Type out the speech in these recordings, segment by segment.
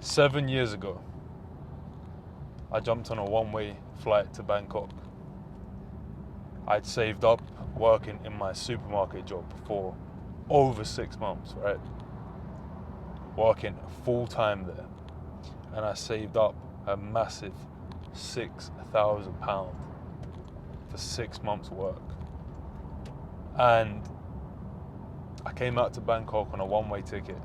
7 years ago, I jumped on a one-way flight to Bangkok. I'd saved up working in my supermarket job for over 6 months, right? Working full-time there. And I saved up a massive £6,000 for 6 months' work. And I came out to Bangkok on a one-way ticket.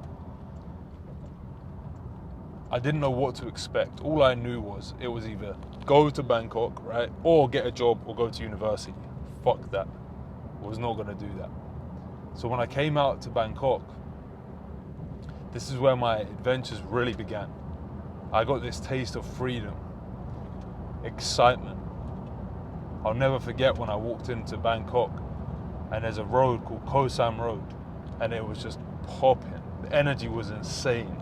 I didn't know what to expect. All I knew was it was either go to Bangkok, right, or get a job or go to university. Fuck that. I was not going to do that. So when I came out to Bangkok, this is where my adventures really began. I got this taste of freedom, excitement. I'll never forget when I walked into Bangkok and there's a road called Koh Sam Road and it was just popping. The energy was insane.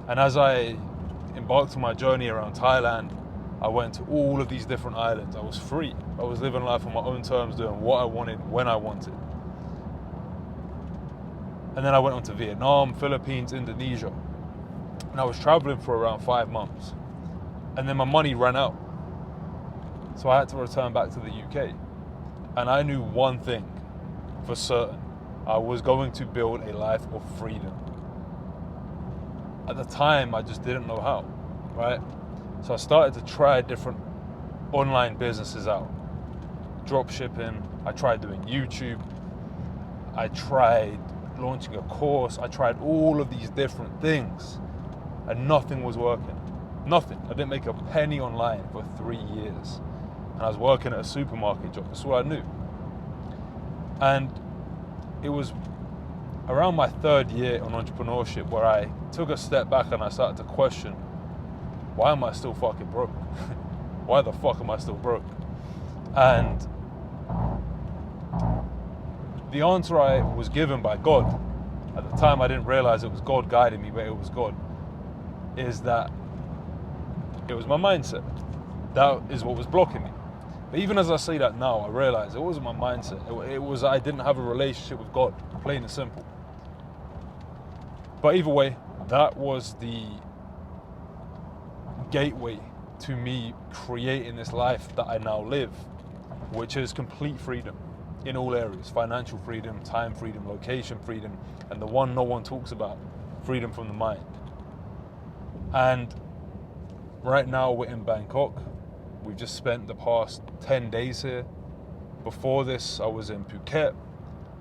And as I embarked on my journey around Thailand, I went to all of these different islands. I was free. I was living life on my own terms, doing what I wanted, when I wanted. And then I went on to Vietnam, Philippines, Indonesia. And I was traveling for around 5 months. And then my money ran out. So I had to return back to the UK. And I knew one thing for certain. I was going to build a life of freedom. At the time, I just didn't know how, right? So I started to try different online businesses out. Drop shipping, I tried doing YouTube, I tried launching a course, I tried all of these different things, and nothing was working. Nothing. I didn't make a penny online for 3 years. And I was working at a supermarket job, that's all I knew. And it was around my 3rd year on entrepreneurship where I took a step back and I started to question, why am I still fucking broke? Why the fuck am I still broke? And the answer I was given by God, at the time I didn't realize it was God guiding me, but it was God, is that it was my mindset. That is what was blocking me. But even as I say that now, I realize it wasn't my mindset. It was I didn't have a relationship with God, plain and simple. But either way, that was the gateway to me creating this life that I now live, which is complete freedom in all areas: financial freedom, time freedom, location freedom, and the one no one talks about, freedom from the mind. And right now we're in Bangkok. We've just spent the past 10 days here. Before this, I was in Phuket.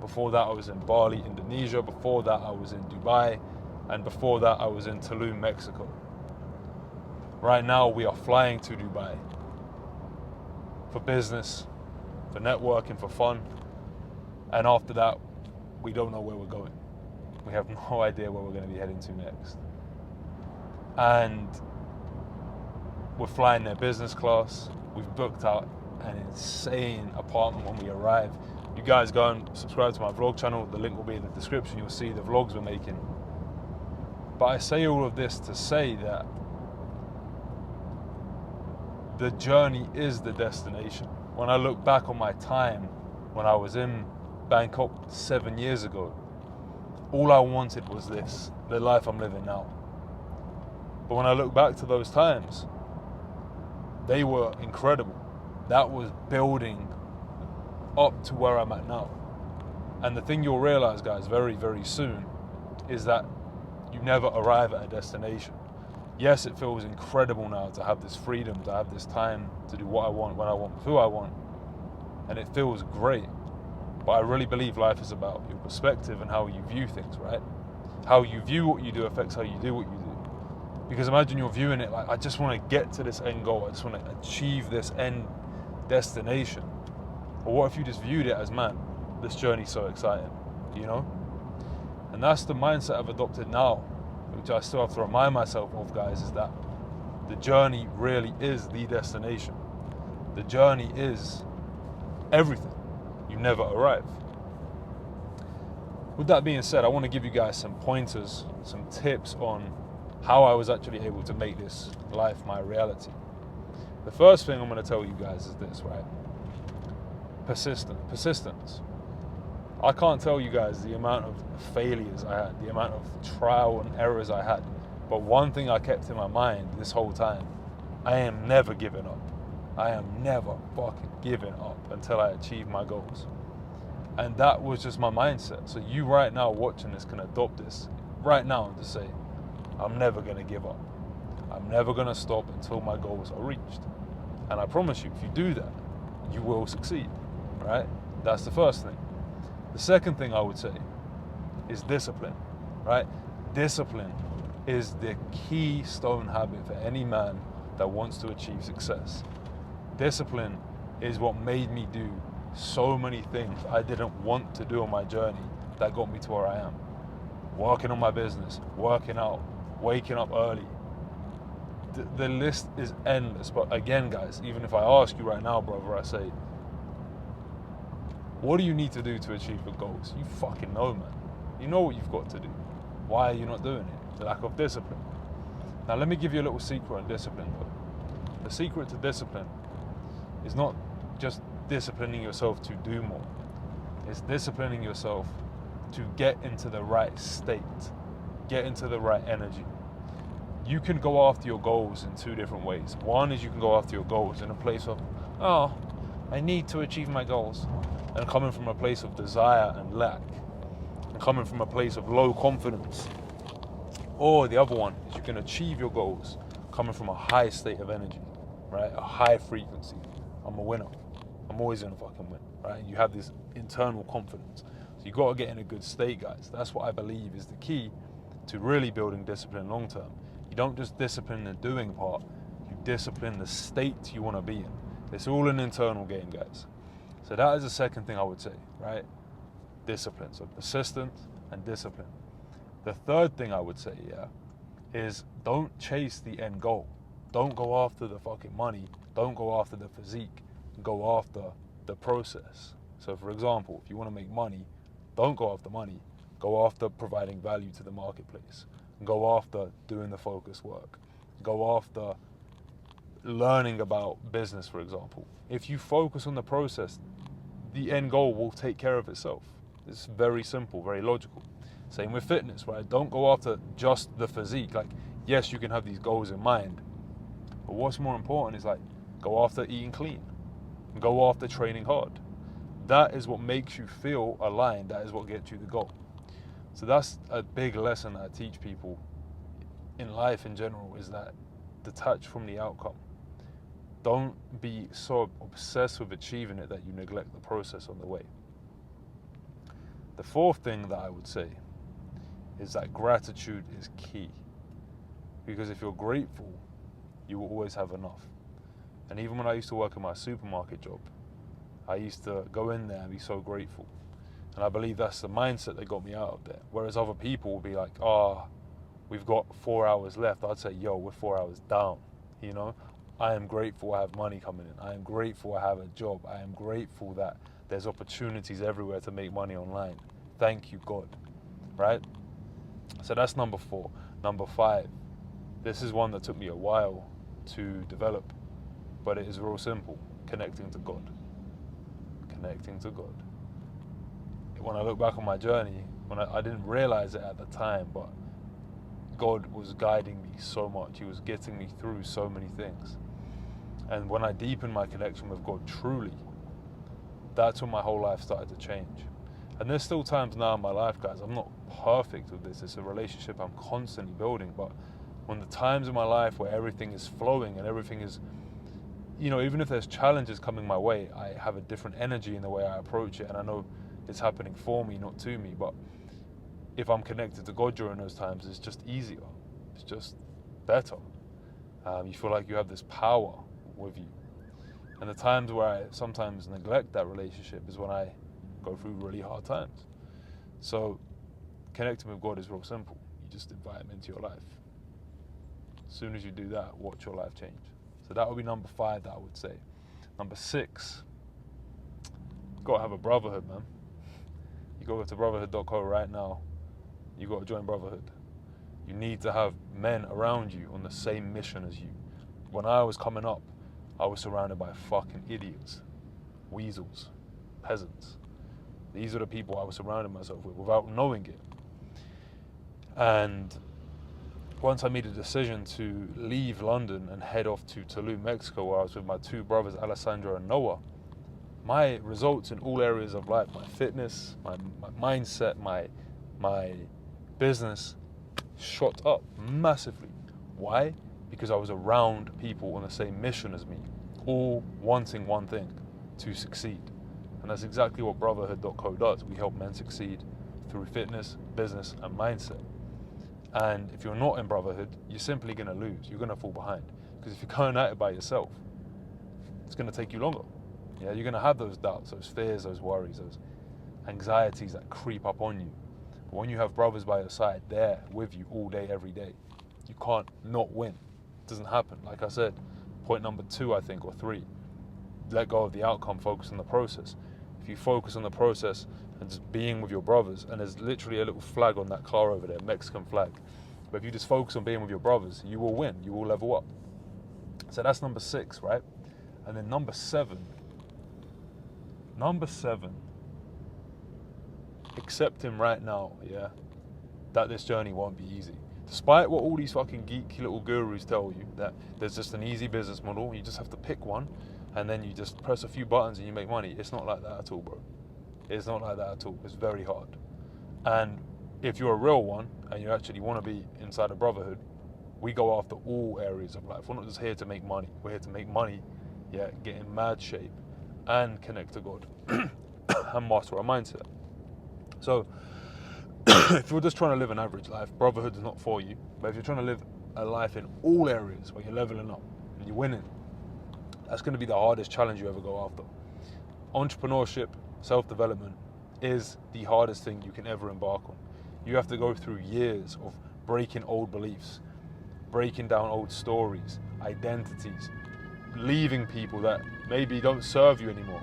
Before that, I was in Bali, Indonesia. Before that, I was in Dubai. And before that, I was in Tulum, Mexico. Right now, we are flying to Dubai for business, for networking, for fun. And after that, we don't know where we're going. We have no idea where we're going to be heading to next. And we're flying there business class. We've booked out an insane apartment when we arrive. You guys go and subscribe to my vlog channel. The link will be in the description. You'll see the vlogs we're making. But I say all of this to say that the journey is the destination. When I look back on my time when I was in Bangkok 7 years ago, all I wanted was this, the life I'm living now. But when I look back to those times, they were incredible. That was building up to where I'm at now. And the thing you'll realize, guys, very, very soon is that you never arrive at a destination. Yes, it feels incredible now to have this freedom, to have this time to do what I want, when I want, who I want. And it feels great. But I really believe life is about your perspective and how you view things, right? How you view what you do affects how you do what you do. Because imagine you're viewing it like, I just want to get to this end goal. I just want to achieve this end destination. Or what if you just viewed it as, man, this journey's so exciting, you know? And that's the mindset I've adopted now, which I still have to remind myself of, guys, is that the journey really is the destination. The journey is everything. You never arrive. With that being said, I want to give you guys some pointers, some tips on how I was actually able to make this life my reality. The first thing I'm going to tell you guys is this, right? Persistence. I can't tell you guys the amount of failures I had, the amount of trial and errors I had But one thing I kept in my mind this whole time, I am never giving up. I am never fucking giving up until I achieve my goals. And that was just my mindset. So you right now watching this can adopt this right now and just say, I'm never going to give up. I'm never going to stop until my goals are reached. And I promise you, if you do that, you will succeed, right? That's the first thing. The second thing I would say is discipline, right? Discipline is the keystone habit for any man that wants to achieve success. Discipline is what made me do so many things I didn't want to do on my journey that got me to where I am. Working on my business, working out, waking up early. The list is endless. But again, guys, even if I ask you right now, brother, I say, what do you need to do to achieve your goals? You fucking know, man. You know what you've got to do. Why are you not doing it? The lack of discipline. Now, let me give you a little secret on discipline, though. The secret to discipline is not just disciplining yourself to do more. It's disciplining yourself to get into the right state, get into the right energy. You can go after your goals in two different ways. One is you can go after your goals in a place of, oh, I need to achieve my goals. And coming from a place of desire and lack. And coming from a place of low confidence. Or the other one is you can achieve your goals coming from a high state of energy, right? A high frequency. I'm a winner. I'm always gonna fucking win, right? You have this internal confidence. So you gotta get in a good state, guys. That's what I believe is the key to really building discipline long term. You don't just discipline the doing part, you discipline the state you wanna be in. It's all an internal game, guys. So that is the second thing I would say, right? Discipline. So persistence and discipline. The third thing I would say, is don't chase the end goal. Don't go after the fucking money. Don't go after the physique. Go after the process. So for example, if you want to make money, don't go after money. Go after providing value to the marketplace. Go after doing the focus work. Go after learning about business, for example. If you focus on the process, the end goal will take care of itself. It's very simple, very logical. Same with fitness, right? Don't go after just the physique. Like, yes, you can have these goals in mind, but what's more important is like, go after eating clean. Go after training hard. That is what makes you feel aligned. That is what gets you the goal. So that's a big lesson that I teach people in life in general, is that detach from the outcome. Don't be so obsessed with achieving it that you neglect the process on the way. The fourth thing that I would say is that gratitude is key. Because if you're grateful, you will always have enough. And even when I used to work in my supermarket job, I used to go in there and be so grateful. And I believe that's the mindset that got me out of there. Whereas other people will be like, we've got 4 hours left. I'd say, yo, we're 4 hours down, you know? I am grateful I have money coming in. I am grateful I have a job. I am grateful that there's opportunities everywhere to make money online. Thank you, God, right? So that's number 4. Number 5, this is one that took me a while to develop, but it is real simple: connecting to God. Connecting to God. When I look back on my journey, I didn't realize it at the time, but God was guiding me so much. He was getting me through so many things. And when I deepened my connection with God truly, that's when my whole life started to change. And there's still times now in my life, guys, I'm not perfect with this. It's a relationship I'm constantly building. But when the times in my life where everything is flowing and everything is, even if there's challenges coming my way, I have a different energy in the way I approach it. And I know it's happening for me, not to me. But if I'm connected to God during those times, it's just easier. It's just better. You feel like you have this power with you. And the times where I sometimes neglect that relationship is when I go through really hard times. So connecting with God is real simple. You just invite him into your life. As soon as you do that, watch your life change. So that would be number 5 that I would say. Number 6, you've got to have a brotherhood, man. You got to go to brotherhood.co right now. You got to join brotherhood. You need to have men around you on the same mission as you. When I was coming up, I was surrounded by fucking idiots, weasels, peasants. These are the people I was surrounding myself with without knowing it. And once I made a decision to leave London and head off to Tulum, Mexico, where I was with my two brothers, Alessandro and Noah, my results in all areas of life, my fitness, my mindset, my business, shot up massively. Why? Because I was around people on the same mission as me, all wanting one thing, to succeed. And that's exactly what brotherhood.co does. We help men succeed through fitness, business, and mindset. And if you're not in brotherhood, you're simply going to lose. You're going to fall behind. Because if you're going at it by yourself, it's going to take you longer. Yeah, you're going to have those doubts, those fears, those worries, those anxieties that creep up on you. But when you have brothers by your side, there with you all day, every day, you can't not win. It doesn't happen. Like I said, point number 2, I think, or 3, let go of the outcome, focus on the process. If you focus on the process and just being with your brothers, and there's literally a little flag on that car over there, Mexican flag. But if you just focus on being with your brothers, you will win, you will level up. So that's number 6, right? And then number 7, accept him right now, yeah, that this journey won't be easy. Despite what all these fucking geeky little gurus tell you, that there's just an easy business model, you just have to pick one, and then you just press a few buttons and you make money. It's not like that at all, bro. It's not like that at all. It's very hard. And if you're a real one, and you actually want to be inside a brotherhood, we go after all areas of life. We're not just here to make money. We're here to make money, yeah, get in mad shape, and connect to God, and master our mindset. So, if you're just trying to live an average life, brotherhood is not for you. But if you're trying to live a life in all areas where you're leveling up and you're winning, that's going to be the hardest challenge you ever go after. Entrepreneurship, self-development is the hardest thing you can ever embark on. You have to go through years of breaking old beliefs, breaking down old stories, identities, leaving people that maybe don't serve you anymore.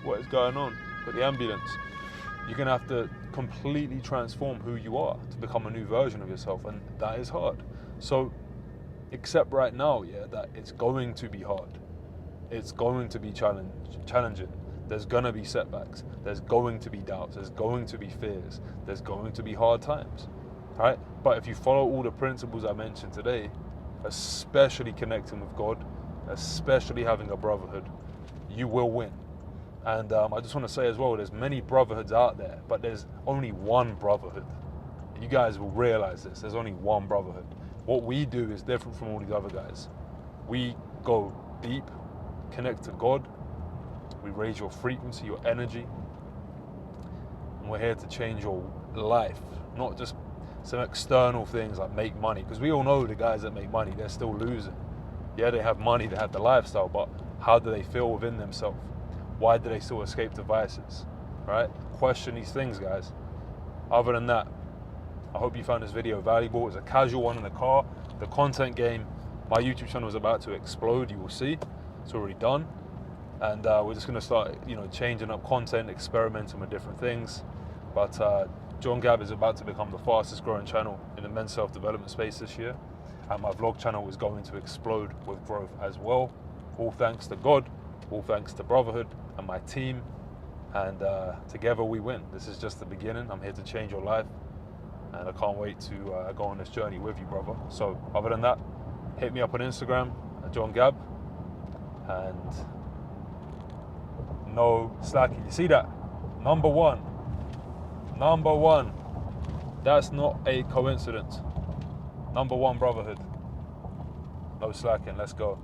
What is going on? Got the ambulance. You're going to have to completely transform who you are to become a new version of yourself, and that is hard. So accept right now, yeah, that it's going to be hard. It's going to be challenging. There's going to be setbacks. There's going to be doubts. There's going to be fears. There's going to be hard times, right? But if you follow all the principles I mentioned today, especially connecting with God, especially having a brotherhood, you will win. And I just want to say as well, there's many brotherhoods out there, but there's only one brotherhood. You guys will realize this. There's only one brotherhood. What we do is different from all these other guys. We go deep, connect to God. We raise your frequency, your energy. And we're here to change your life, not just some external things like make money. Because we all know the guys that make money, they're still losing. Yeah, they have money, they have the lifestyle, but how do they feel within themselves? Why do they still escape the vices, right? Question these things, guys. Other than that, I hope you found this video valuable. It's a casual one in the car. The content game, my YouTube channel is about to explode, you will see. It's already done. And we're just gonna start, changing up content, experimenting with different things. But John Gabb is about to become the fastest growing channel in the men's self-development space this year. And my vlog channel is going to explode with growth as well. All thanks to God, all thanks to brotherhood and my team, and together we win. This is just the beginning. I'm here to change your life, and I can't wait to go on this journey with you, brother. So other than that, hit me up on Instagram at John Gabb, and no slacking. You see that? Number one. That's not a coincidence. Number 1 brotherhood. No slacking. Let's go.